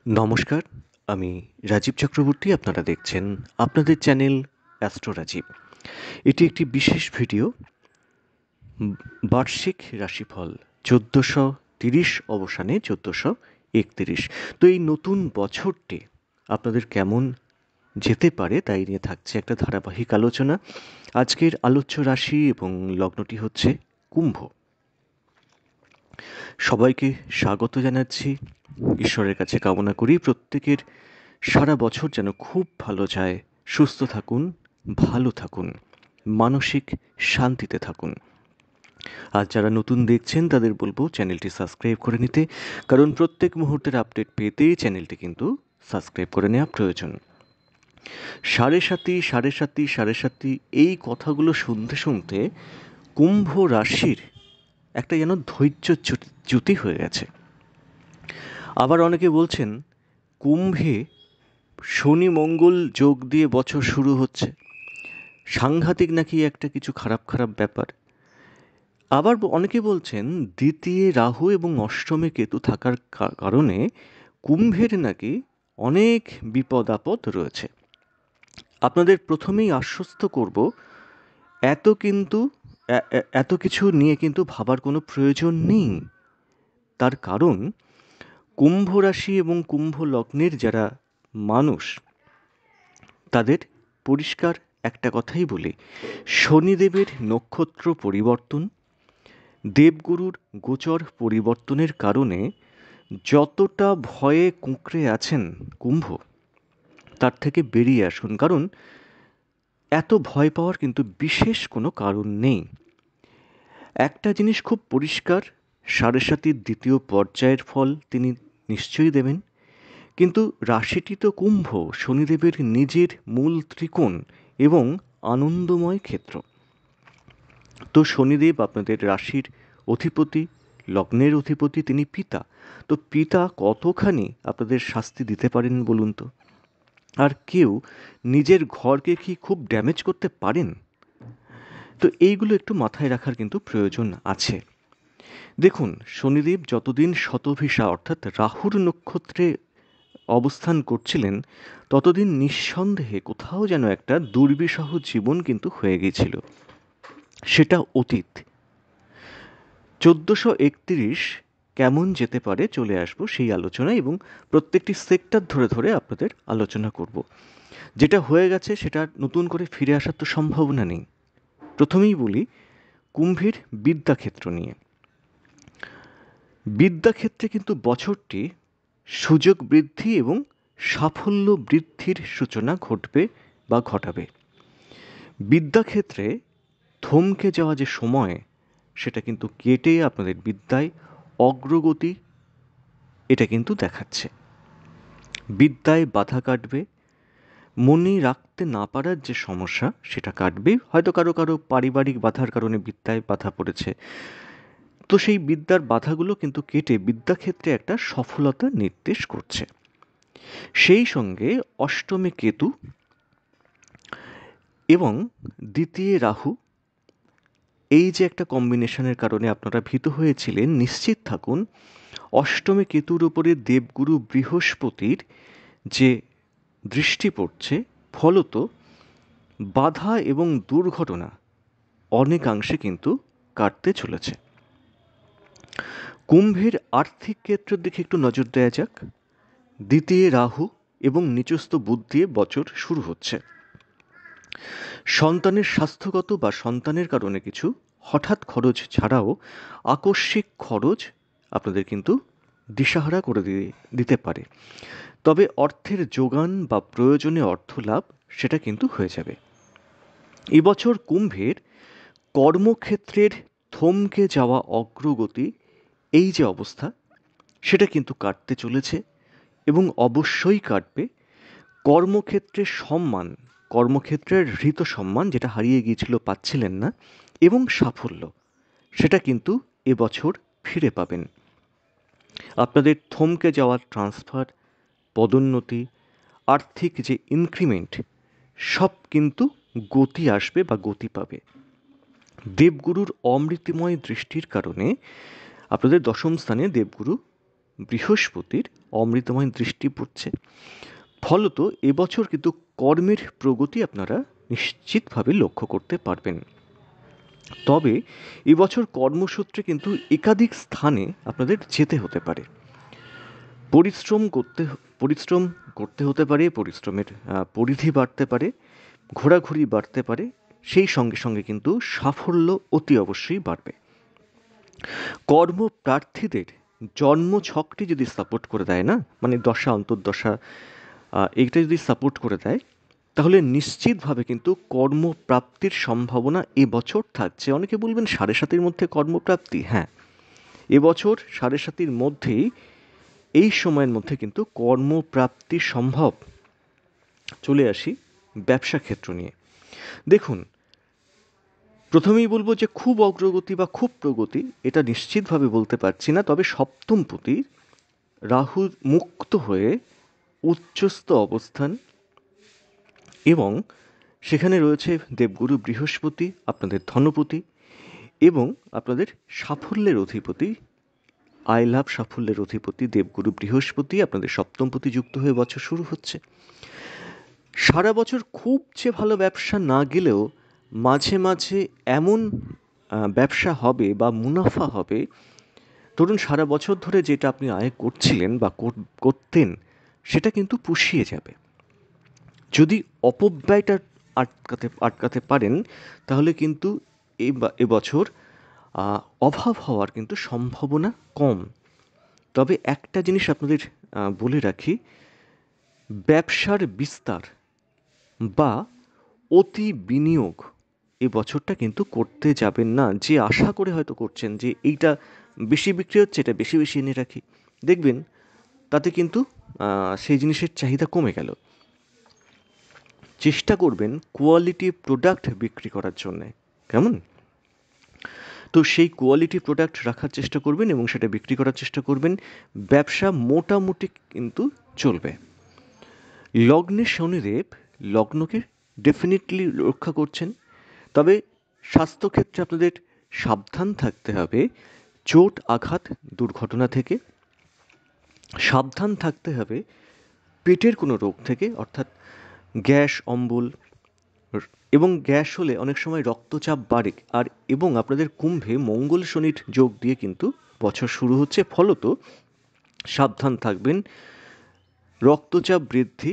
নমস্কার, আমি রাজীব চক্রবর্তী। আপনারা দেখছেন আপনাদের চ্যানেল অ্যাস্ট্রো রাজীব। এটি একটি বিশেষ ভিডিও, বার্ষিক রাশিফল ১৪৩০ অবসানে ১৪৩১। তো এই নতুন বছরটি আপনাদের কেমন যেতে পারে তাই নিয়ে থাকছে একটা ধারাবাহিক আলোচনা। আজকের আলোচ্য রাশি এবং লগ্নটি হচ্ছে কুম্ভ। সবাইকে স্বাগত জানাচ্ছি। ঈশ্বরের কাছে কামনা করি প্রত্যেকের সারা বছর যেন খুব ভালো যায়, সুস্থ থাকুন, ভালো থাকুন, মানসিক শান্তিতে থাকুন। আর যারা নতুন দেখছেন তাদের বলবো চ্যানেলটি সাবস্ক্রাইব করে নিতে, কারণ প্রত্যেক মুহূর্তের আপডেট পেতে চ্যানেলটি কিন্তু সাবস্ক্রাইব করে নেওয়া প্রয়োজন। সাড়ে সাতি এই কথাগুলো শুনতে শুনতে কুম্ভ রাশির একটা যেন ধৈর্যচ্যুতি হয়ে গেছে। আবার অনেকে বলছেন কুম্ভে শনি মঙ্গল যোগ দিয়ে বছর শুরু হচ্ছে, সাংঘাতিক নাকি একটা কিছু খারাপ খারাপ ব্যাপার। আবার অনেকে বলছেন দ্বিতীয় রাহু এবং অষ্টমে কেতু থাকার কারণে কুম্ভের নাকি অনেক বিপদ আপদ রয়েছে। আপনাদের প্রথমেই আশ্বস্ত করব, এত কিন্তু এত কিছু নিয়ে কিন্তু ভাবার কোনো প্রয়োজন নেই। তার কারণ কুম্ভ রাশি এবং কুম্ভ লগ্নের যারা মানুষ, তাদের পরিষ্কার একটা কথাই বলি, শনিদেবের নক্ষত্র পরিবর্তন, দেবগুরুর গোচর পরিবর্তনের কারণে যতটা ভয়ে কুঁকড়ে আছেন কুম্ভ, তার থেকে বেরিয়ে আসুন। কারণ এত ভয় পাওয়ার কিন্তু বিশেষ কোনো কারণ নেই। একটা জিনিস খুব পরিষ্কার, সাড়ে সাতির দ্বিতীয় পর্যায়ের ফল তিনি নিশ্চয়ই দেবেন, কিন্তু রাশিটি তো কুম্ভ, শনিদেবের নিজের মূল ত্রিকোণ এবং আনন্দময় ক্ষেত্র। তো শনিদেব আপনাদের রাশির অধিপতি, লগ্নের অধিপতি, তিনি পিতা। তো পিতা কতখানি আপনাদের শাস্তি দিতে পারেন বলুন তো? আর কেউ নিজের ঘরকে কি খুব ড্যামেজ করতে পারেন? তো এইগুলো একটু মাথায় রাখার কিন্তু প্রয়োজন আছে। দেখুন, শনিদেব যতদিন শতভিসা অর্থাৎ রাহুর নক্ষত্রে অবস্থান করছিলেন, ততদিন নিঃসন্দেহে কোথাও যেন একটা দুর্বিষহ জীবন কিন্তু হয়ে গিয়েছিল। সেটা অতীত। ১৪৩১ কেমন যেতে পারে চলে আসবো সেই আলোচনায়, এবং প্রত্যেকটি সেক্টর ধরে ধরে আপনাদের আলোচনা করব। যেটা হয়ে গেছে সেটা নতুন করে ফিরে আসার তো সম্ভাবনা নেই। প্রথমেই বলি কুম্ভীর বিদ্যাক্ষেত্র নিয়ে। বিদ্যাক্ষেত্রে কিন্তু বছরটি সুযোগ বৃদ্ধি এবং সাফল্য বৃদ্ধির সূচনা ঘটবে বা ঘটাবে। বিদ্যাক্ষেত্রে থমকে যাওয়া যে সময়, সেটা কিন্তু কেটে আপনাদের বিদ্যায় অগ্রগতি এটা কিন্তু দেখাচ্ছে। বিদ্যায় বাধা কাটবে, মনে রাখতে না পারার যে সমস্যা সেটা কাটবে। হয়তো কারো কারো পারিবারিক বাধার কারণে বিদ্যায় বাধা পড়েছে, তো সেই বিদ্যার বাধাগুলো কিন্তু কেটে বিদ্যাক্ষেত্রে একটা সফলতা নির্দেশ করছে। সেই সঙ্গে অষ্টমে কেতু এবং দ্বিতীয় রাহু, এই যে একটা কম্বিনেশনের কারণে আপনারা ভীত হয়েছিলেন, নিশ্চিত থাকুন অষ্টমে কেতুর উপরে দেবগুরু বৃহস্পতির যে দৃষ্টি পড়ছে, ফলত বাধা এবং দুর্ঘটনা অনেকাংশে কিন্তু কাটতে চলেছে। কুম্ভের আর্থিক ক্ষেত্রের দিকে একটু নজর দেওয়া যাক। দ্বিতীয় রাহু এবং নিচস্থ বুধ দিয়ে বছর শুরু হচ্ছে। সন্তানের স্বাস্থ্যগত বা সন্তানের কারণে কিছু হঠাৎ খরচ ছাড়াও আকস্মিক খরচ আপনাদের কিন্তু দিশাহারা করে দিতে পারে। তবে অর্থের যোগান বা প্রয়োজনে অর্থ লাভ সেটা কিন্তু হয়ে যাবে। এবছর কুম্ভের কর্মক্ষেত্রের থমকে যাওয়া অগ্রগতি, এই যে অবস্থা, সেটা কিন্তু কাটতে চলেছে এবং অবশ্যই কাটবে। কর্মক্ষেত্রের সম্মান, কর্মক্ষেত্রের হৃত সম্মান যেটা হারিয়ে গিয়েছিল, পাচ্ছিলেন না, এবং সাফল্য সেটা কিন্তু এবছর ফিরে পাবেন। আপনাদের থমকে যাওয়ার ট্রান্সফার, পদোন্নতি, আর্থিক যে ইনক্রিমেন্ট, সব কিন্তু গতি আসবে বা গতি পাবে। দেবগুরুর অমৃতময় দৃষ্টির কারণে আপনাদের দশম স্থানে দেবগুরু বৃহস্পতির অমৃতময় দৃষ্টি পড়ছে। ফলত এবছর কিন্তু কর্মের প্রগতি আপনারা নিশ্চিতভাবে লক্ষ্য করতে পারবেন। তবে এবছর কর্মসূত্রে কিন্তু একাধিক স্থানে আপনাদের যেতে হতে পারে। পরিশ্রম করতে হতে পারে, পরিশ্রমের পরিধি বাড়তে পারে, ঘোরাঘুরি বাড়তে পারে, সেই সঙ্গে সঙ্গে কিন্তু সাফল্য অতি অবশ্যই বাড়বে। কর্মপ্রার্থীদের জন্মছকটি যদি সাপোর্ট করে দেয় না, মানে দশা অন্তর্দশা এইটা যদি সাপোর্ট করে দেয়, তাহলে নিশ্চিতভাবে কিন্তু কর্মপ্রাপ্তির সম্ভাবনা এবছর থাকছে। অনেকে বলবেন 7.5-এর মধ্যে কর্মপ্রাপ্তি। হ্যাঁ, এবছর 7.5-এর মধ্যেই, এই সময়ের মধ্যে কিন্তু কর্মপ্রাপ্তি সম্ভব। চলে আসি ব্যবসা ক্ষেত্র নিয়ে। দেখুন, প্রথমেই বলবো যে খুব অগ্রগতি বা খুব প্রগতি এটা নিশ্চিতভাবে বলতে পারছি না। তবে সপ্তমপতি রাহু মুক্ত হয়ে উচ্চস্থ অবস্থান, এবং সেখানে রয়েছে দেবগুরু বৃহস্পতি, আপনাদের ধনপতি এবং আপনাদের সাফল্যের অধিপতি, আয় লাভ সাফল্যের অধিপতি দেবগুরু বৃহস্পতি আপনাদের সপ্তমপতি যুক্ত হয়ে বছর শুরু হচ্ছে। সারা বছর খুব যে ভালো ব্যবসা না গেলেও মাঝে মাঝে এমন ব্যবসা হবে বা মুনাফা হবে, ধরুন সারা বছর ধরে যেটা আপনি আয় করছিলেন বা করতেন সেটা কিন্তু পুষিয়ে যাবে। যদি অপব্যয়টা আটকাতে পারেন, তাহলে কিন্তু এবছর অভাব হওয়ার কিন্তু সম্ভাবনা কম। তবে একটা জিনিস আপনাদের বলে রাখি, ব্যবসার বিস্তার বা অতি বিনিয়োগ এ বছরটা কিন্তু করতে যাবেন না। যে আশা করে হয়তো করছেন যে এইটা বেশি বিক্রি হচ্ছে, এটা বেশি বেশি এনে রাখি, দেখবেন তাতে কিন্তু সেই জিনিসের চাহিদা কমে গেল। চেষ্টা করবেন কোয়ালিটি প্রোডাক্ট বিক্রি করার জন্যে, কেমন? তো সেই কোয়ালিটি প্রোডাক্ট রাখার চেষ্টা করবেন এবং সেটা বিক্রি করার চেষ্টা করবেন। ব্যবসা মোটামুটি কিন্তু চলবে। লগ্নে শনিদেব লগ্নকে ডেফিনেটলি রক্ষা করছেন। তবে স্বাস্থ্যক্ষেত্রে আপনাদের সাবধান থাকতে হবে চোট আঘাত দুর্ঘটনা থেকে, সাবধান থাকতে হবে পেটের কোনো রোগ থেকে, অর্থাৎ গ্যাস অম্বল, এবং গ্যাস হলে অনেক সময় রক্তচাপ বাড়ে। আর এবং আপনাদের কুম্ভে মঙ্গল শনির যোগ দিয়ে কিন্তু বছর শুরু হচ্ছে, ফলত সাবধান থাকবেন রক্তচাপ বৃদ্ধি,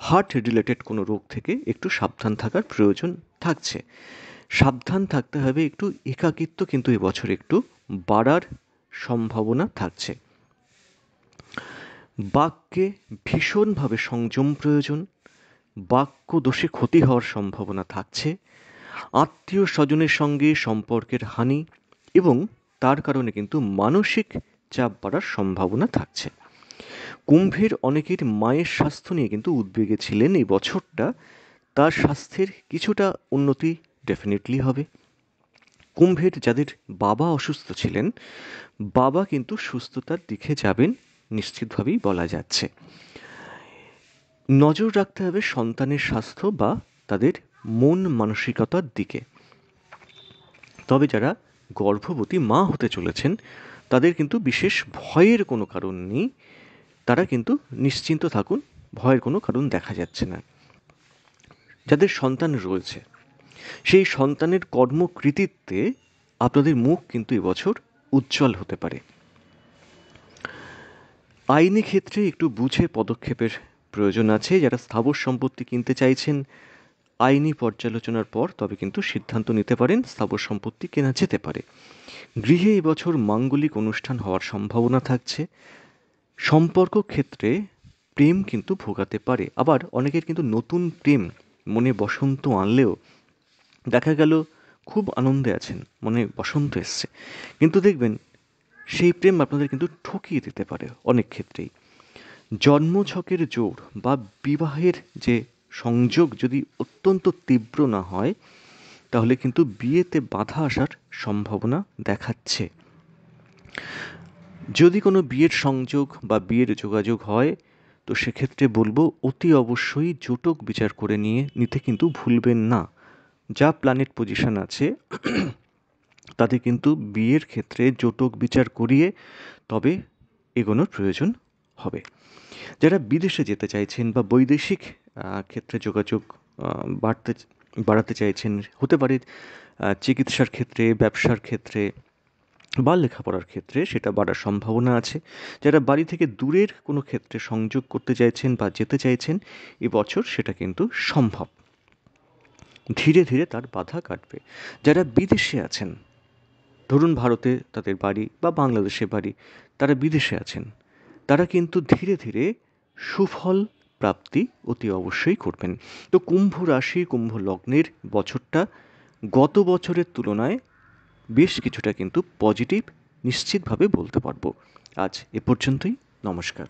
হার্ট রিলেটেড কোনো রোগ থেকে একটু সাবধান থাকার প্রয়োজন থাকছে। সাবধান থাকতে হবে একটু, একাকিত্ব কিন্তু এবছর একটু বাড়ার সম্ভাবনা থাকছে। বাক্যে ভীষণভাবে সংযম প্রয়োজন, বাক্য দোষে ক্ষতি হওয়ার সম্ভাবনা থাকছে। আত্মীয় স্বজনের সঙ্গে সম্পর্কের হানি এবং তার কারণে কিন্তু মানসিক চাপ বাড়ার সম্ভাবনা থাকছে। কুম্ভের অনেকের মায়ের স্বাস্থ্য নিয়ে কিন্তু উদ্বেগে ছিলেন এই বছরটা, তার স্বাস্থ্যের কিছুটা উন্নতি ডেফিনেটলি হবে। কুম্ভের যাদের বাবা অসুস্থ ছিলেন, বাবা কিন্তু সুস্থতার দিকে যাবেন নিশ্চিতভাবেই বলা যাচ্ছে। নজর রাখতে হবে সন্তানের স্বাস্থ্য বা তাদের মন মানসিকতার দিকে। তবে যারা গর্ভবতী মা হতে চলেছেন তাদের কিন্তু বিশেষ ভয়ের কোনো কারণ নেই, তারা কিন্তু নিশ্চিন্ত থাকুন, ভয়ের কোনো কারণ দেখা যাচ্ছে না। যাদের সন্তান রয়েছে সেই সন্তানের কর্মকৃতিত্বে আপনাদের মুখ কিন্তু এবছর উজ্জ্বল হতে পারে। আইনি ক্ষেত্রে একটু বুঝে পদক্ষেপের প্রয়োজন আছে। যারা স্থাবর সম্পত্তি কিনতে চাইছেন, আইনি পর্যালোচনার পর তবে কিন্তু সিদ্ধান্ত নিতে পারেন, স্থাবর সম্পত্তি কেনা যেতে পারে। গৃহে এবছর মাঙ্গলিক অনুষ্ঠান হওয়ার সম্ভাবনা থাকছে। সম্পর্ক ক্ষেত্রে প্রেম কিন্তু ভোগাতে পারে, আবার অনেকের কিন্তু নতুন প্রেম মনে বসন্ত আনলেও দেখা গেল খুব আনন্দে আছেন, মনে বসন্ত এসছে, কিন্তু দেখবেন সেই প্রেম আপনাদের কিন্তু ঠকিয়ে দিতে পারে অনেক ক্ষেত্রেই। জন্মছকের জোর বা বিবাহের যে সংযোগ যদি অত্যন্ত তীব্র না হয়, তাহলে কিন্তু বিয়েতে বাধা আসার সম্ভাবনা দেখাচ্ছে। যদি কোনো বিয়ের সংযোগ বা বিয়ের যোগাযোগ হয়, তো সেক্ষেত্রে বলবো অতি অবশ্যই জোটক বিচার করে নিতে কিন্তু ভুলবেন না। যা প্ল্যানেট পজিশন আছে তাতে কিন্তু বিয়ের ক্ষেত্রে জোটক বিচার করিয়ে তবে এগোনোর প্রয়োজন হবে। যারা বিদেশে যেতে চাইছেন বা বৈদেশিক ক্ষেত্রে যোগাযোগ বাড়তে বাড়াতে চাইছেন, হতে পারে চিকিৎসার ক্ষেত্রে, ব্যবসার ক্ষেত্রে বা লেখাপড়ার ক্ষেত্রে সেটা বাড়ার সম্ভাবনা আছে। যারা বাড়ি থেকে দূরের কোনো ক্ষেত্রে সংযোগ করতে চাইছেন বা যেতে চাইছেন, এবছর সেটা কিন্তু সম্ভব। ধীরে ধীরে তার বাধা কাটবে। যারা বিদেশে আছেন, ধরুন ভারতে তাদের বাড়ি বা বাংলাদেশে বাড়ি, তারা বিদেশে আছেন, তারা কিন্তু ধীরে ধীরে সুফল প্রাপ্তি অতি অবশ্যই করবেন। তো কুম্ভ রাশি, কুম্ভ লগ্নের বছরটা গত বছরের তুলনায় বেশ কিছুটা কিন্তু পজিটিভ নিশ্চিতভাবে বলতে পারবো। আজ এ পর্যন্তই। নমস্কার।